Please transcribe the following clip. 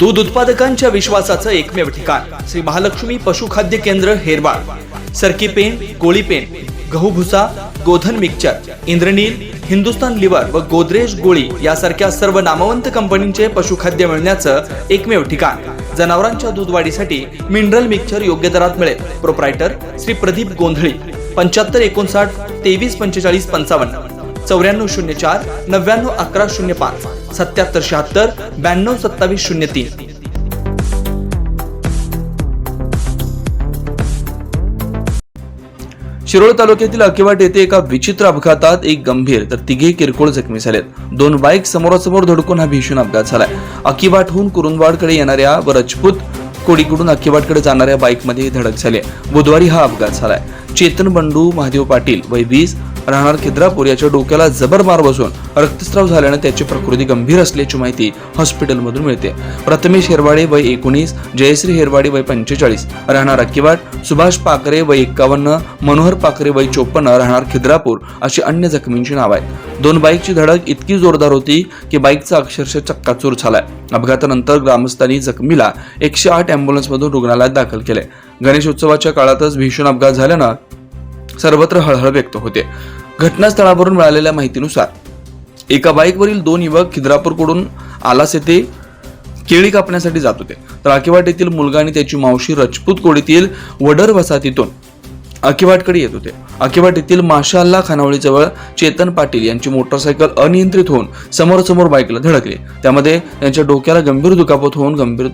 दूध उत्पादकांच्या विश्वासाचं एकमेव ठिकाण श्री महालक्ष्मी पशुखाद्य केंद्र हेरवाड। सरकी पेंड, कोळी पेंड, गहू भुसा, गोधन मिक्सचर, इंद्रनील, हिंदुस्तान लिव्हर व गोदरेज गोळी यासारख्या सर्व नामवंत कंपनींचे पशुखाद्य मिळण्याचं एकमेव ठिकाण। जनावरांच्या दूध वाढीसाठी मिनरल मिक्सचर योग्य दरात मिळेल। प्रोप्रायटर श्री प्रदीप गोंधळी, 75 59 23 45 55, 94 04 99 11 05, 77 76 92 27 03। शिरोळ तालुक्यातील अकिवाट येथे एका विचित्र अपघातात एक गंभीर तर तिघे किरकोळ जखमी झालेत। दोन बाईक समोरासमोर धडकून हा भीषण अपघात झालाय। अकिवाटहून कुरुंदवाडकडे येणाऱ्या व रजपूत कोडीकडून अकिवाटकडे जाणाऱ्या बाईकमध्ये धडक झाली। बुधवारी हा अपघात झालाय। चेतन बंडू महादेव पाटील वय 20 राहणार खिद्रापूर याच्या डोक्याला जबर मार बसून रक्तस्राव झाल्याने त्याची प्रकृती गंभीर असल्याची माहिती हॉस्पिटलमधून मिळते। प्रथमेश हेरवाडे वय 19, जयश्री हेरवाडे वय 45 राहणार अकिवाट, सुभाष पाकरे वय 51, मनोहर पाकरे वय 54 राहणार खिद्रापूर अशी अन्य जखमींची नाव आहेत। दोन बाईकची धडक इतकी जोरदार होती की बाईकचा अक्षरशः चक्काचूर झालाय। अपघातानंतर ग्रामस्थांनी जखमीला 108 अँब्युलन्समधून रुग्णालयात दाखल केले। गणेशोत्सवाच्या काळातच भीषण अपघात झाल्यानं सर्वत्र हळहळ व्यक्त होते। घटनास्थळावरून मिळालेल्या माहितीनुसार एका बाईकवरील दोन युवक खिद्रापूरकडून आलास येथे केळी कापण्यासाठी जात होते, तर अकिवाट येथील मुलगा आणि त्याची मावशी रजपूत कोडीतील वडर वसाहतीतून अकिवाटकडे येत होते। अकिवाट येथील माशाअल्ला खानावळीजवळ चेतन पाटील यांची मोटरसायकल अनियंत्रित होऊन समोरासमोर बाईकला धडकली। त्यामध्ये त्यांच्या डोक्याला गंभीर दुखापत होऊन गंभीर